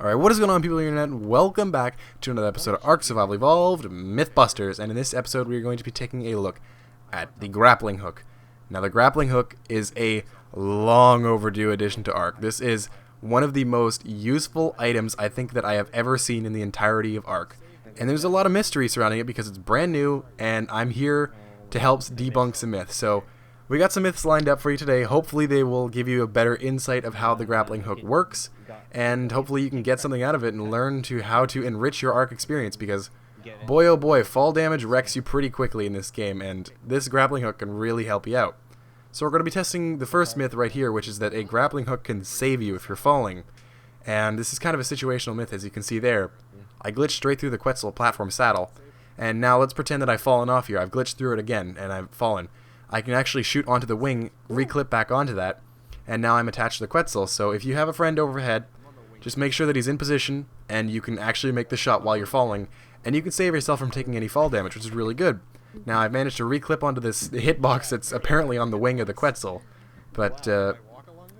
Alright, what is going on, people of the internet? Welcome back to another episode of Ark Survival Evolved Mythbusters, and in this episode we are going to be taking a look at the Grappling Hook. Now, the Grappling Hook is a long overdue addition to Ark. This is one of the most useful items I think that I have ever seen in the entirety of Ark. And there's a lot of mystery surrounding it because it's brand new, and I'm here to help debunk some myths. So, we got some myths lined up for you today. Hopefully they will give you a better insight of how the Grappling Hook works, and hopefully you can get something out of it and learn how to enrich your Ark experience, because boy oh boy, fall damage wrecks you pretty quickly in this game, and this Grappling Hook can really help you out. So we're going to be testing the first myth right here, which is that a Grappling Hook can save you if you're falling. And this is kind of a situational myth, as you can see there. I glitched straight through the quetzel platform saddle, and now let's pretend that I've fallen off here. I've glitched through it again, and I've fallen. I can actually shoot onto the wing, reclip back onto that, and now I'm attached to the quetzel. So if you have a friend overhead, just make sure that he's in position, and you can actually make the shot while you're falling, and you can save yourself from taking any fall damage, which is really good. Now, I've managed to reclip onto this hitbox that's apparently on the wing of the quetzel, but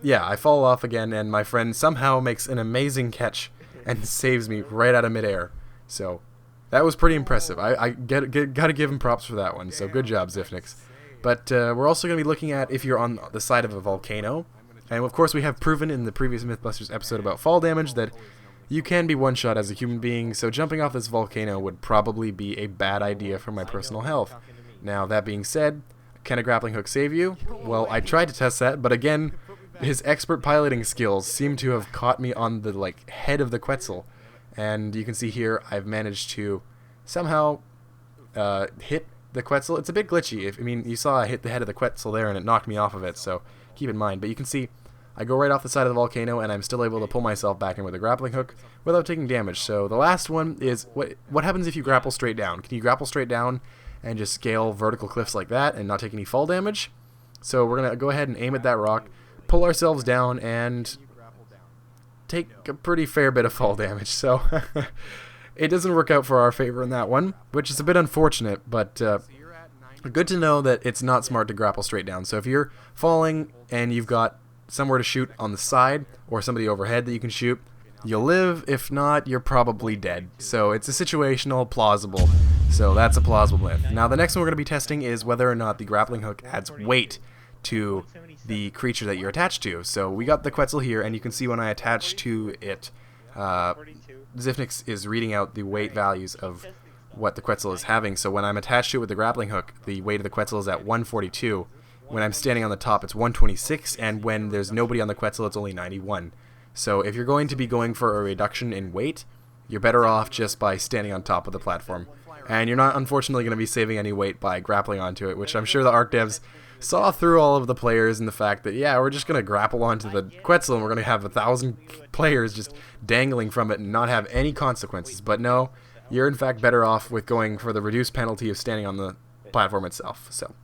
yeah, I fall off again, and my friend somehow makes an amazing catch and saves me right out of midair. So that was pretty impressive. I gotta give him props for that one, so good job, Zifnix. But we're also going to be looking at if you're on the side of a volcano. And of course we have proven in the previous Mythbusters episode about fall damage that you can be one-shot as a human being, so jumping off this volcano would probably be a bad idea for my personal health. Now, that being said, can a grappling hook save you? Well, I tried to test that, but again, his expert piloting skills seem to have caught me on the head of the quetzel. And you can see here I've managed to somehow hit the quetzel. It's a bit glitchy. You saw I hit the head of the quetzel there and it knocked me off of it, so keep in mind. But you can see I go right off the side of the volcano and I'm still able to pull myself back in with a grappling hook without taking damage. So the last one is, what happens if you grapple straight down? Can you grapple straight down and just scale vertical cliffs like that and not take any fall damage? So we're going to go ahead and aim at that rock, pull ourselves down, and take a pretty fair bit of fall damage. So it doesn't work out for our favor in that one, which is a bit unfortunate, but good to know that it's not smart to grapple straight down. So if you're falling and you've got somewhere to shoot on the side or somebody overhead that you can shoot, you'll live. If not, you're probably dead. So it's a situational, plausible. So that's a plausible myth. Now the next one we're going to be testing is whether or not the grappling hook adds weight to the creature that you're attached to. So we got the quetzel here, and you can see when I attach to it, Zifnix is reading out the weight values of what the quetzel is having. So when I'm attached to it with the grappling hook, the weight of the quetzel is at 142. When I'm standing on the top, it's 126, and when there's nobody on the quetzel, it's only 91. So if you're going to be going for a reduction in weight, you're better off just by standing on top of the platform. And you're not, unfortunately, going to be saving any weight by grappling onto it, which I'm sure the Ark devs saw through all of the players and the fact that, yeah, we're just going to grapple onto the quetzel and we're going to have 1,000 players just dangling from it and not have any consequences. But no, you're in fact better off with going for the reduced penalty of standing on the platform itself. So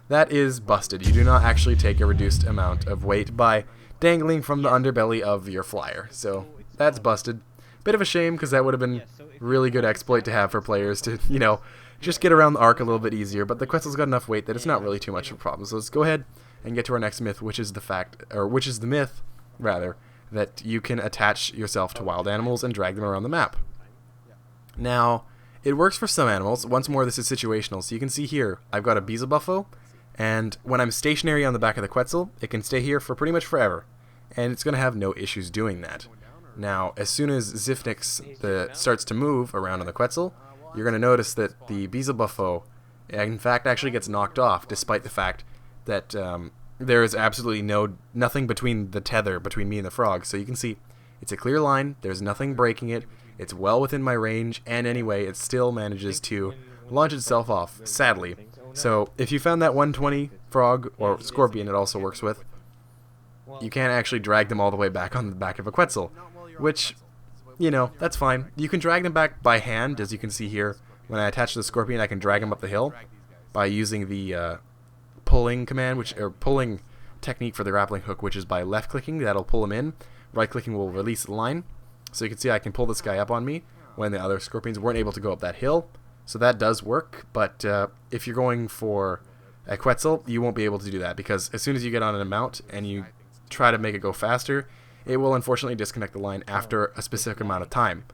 that is busted. You do not actually take a reduced amount of weight by dangling from the underbelly of your flyer. So that's busted. Bit of a shame, because that would have been really good exploit to have for players to, just get around the Ark a little bit easier. But the quetzel's got enough weight that it's not really too much of a problem. So let's go ahead and get to our next myth, which is the myth, that you can attach yourself to wild animals and drag them around the map. Now, it works for some animals. Once more, this is situational. So you can see here, I've got a Bezel Buffo, and when I'm stationary on the back of the quetzel, it can stay here for pretty much forever, and it's going to have no issues doing that. Now, as soon as Zifnix starts to move around on the quetzel, you're going to notice that the Bezel Buffo, in fact, actually gets knocked off, despite the fact that there is absolutely nothing between the tether between me and the frog. So you can see it's a clear line. There's nothing breaking it. It's well within my range, and anyway, it still manages to launch itself off, sadly. So if you found that 120 frog, or scorpion it also works with, you can't actually drag them all the way back on the back of a quetzel, which, that's fine. You can drag them back by hand, as you can see here. When I attach the scorpion, I can drag them up the hill by using the pulling command, pulling technique for the grappling hook, which is by left-clicking. That'll pull them in. Right-clicking will release the line. So you can see I can pull this guy up on me when the other scorpions weren't able to go up that hill. So that does work, but if you're going for a quetzel, you won't be able to do that, because as soon as you get on a mount and you try to make it go faster, it will unfortunately disconnect the line after a specific amount of time.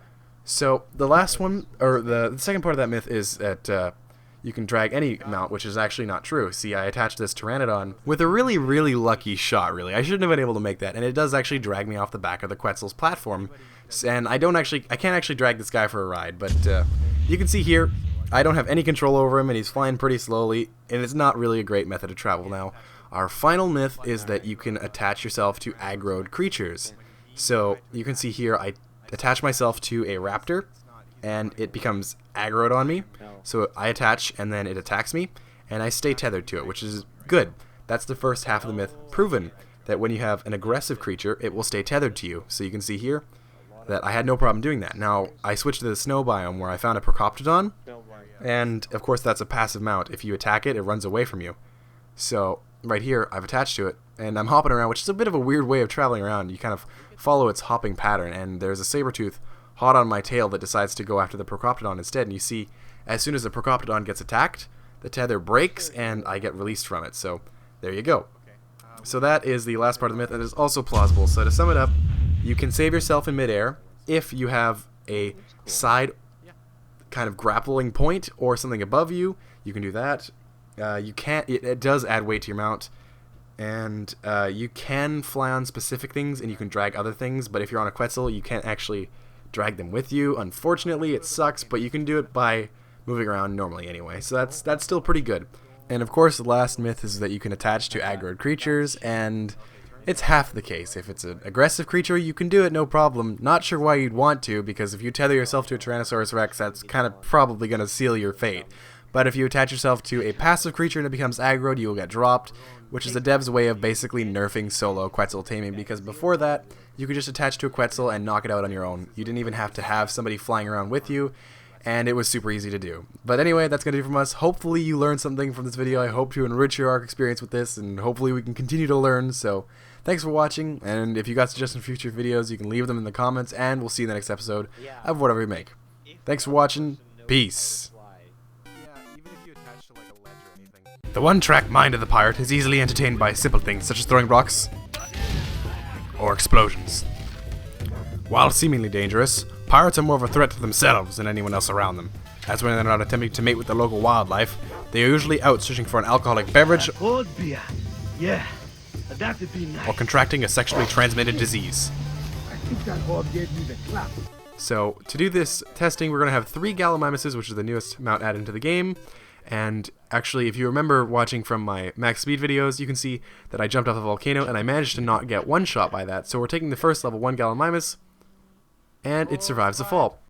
So the last one, or the second part of that myth is that you can drag any mount, which is actually not true. See, I attached this Pteranodon with a really, really lucky shot, really. I shouldn't have been able to make that, and it does actually drag me off the back of the Quetzel's platform. And I can't actually drag this guy for a ride, but you can see here, I don't have any control over him, and he's flying pretty slowly, and it's not really a great method of travel. Now, our final myth is that you can attach yourself to aggroed creatures. So you can see here, I attach myself to a raptor, and it becomes aggroed on me. So I attach, and then it attacks me, and I stay tethered to it, which is good. That's the first half of the myth proven, that when you have an aggressive creature, it will stay tethered to you. So you can see here that I had no problem doing that. Now, I switched to the snow biome where I found a Procoptodon, and of course that's a passive mount. If you attack it, it runs away from you. So right here, I've attached to it, and I'm hopping around, which is a bit of a weird way of traveling around. You kind of follow its hopping pattern, and there's a saber-tooth hot on my tail that decides to go after the Procoptodon instead. And you see, as soon as the Procoptodon gets attacked, the tether breaks, and I get released from it. So there you go. So that is the last part of the myth, and it is also plausible. So to sum it up, you can save yourself in midair if you have a side kind of grappling point or something above you. You can do that. You can't. It does add weight to your mount, and you can fly on specific things, and you can drag other things. But if you're on a Quetzel, you can't actually drag them with you. Unfortunately, it sucks, but you can do it by moving around normally anyway. So that's still pretty good. And of course, the last myth is that you can attach to aggroed creatures, and it's half the case. If it's an aggressive creature, you can do it, no problem. Not sure why you'd want to, because if you tether yourself to a Tyrannosaurus Rex, that's kind of probably going to seal your fate. But if you attach yourself to a passive creature and it becomes aggroed, you will get dropped, which is the dev's way of basically nerfing solo Quetzel taming, because before that, you could just attach to a Quetzel and knock it out on your own. You didn't even have to have somebody flying around with you, and it was super easy to do. But anyway, that's going to do it from us. Hopefully you learned something from this video. I hope to enrich your ARC experience with this, and hopefully we can continue to learn. So thanks for watching, and if you got suggestions for future videos, you can leave them in the comments, and we'll see you in the next episode of whatever we make. Thanks for watching. Peace. The one-track mind of the pirate is easily entertained by simple things such as throwing rocks or explosions. While seemingly dangerous, pirates are more of a threat to themselves than anyone else around them, as when they're not attempting to mate with the local wildlife, they are usually out searching for an alcoholic beverage or contracting a sexually transmitted disease. So, to do this testing, we're going to have 3 Gallimimuses, which is the newest mount added into the game. And actually, if you remember watching from my max speed videos, you can see that I jumped off a volcano and I managed to not get one shot by that. So we're taking the first level 1 Gallimimus, and it survives the fall.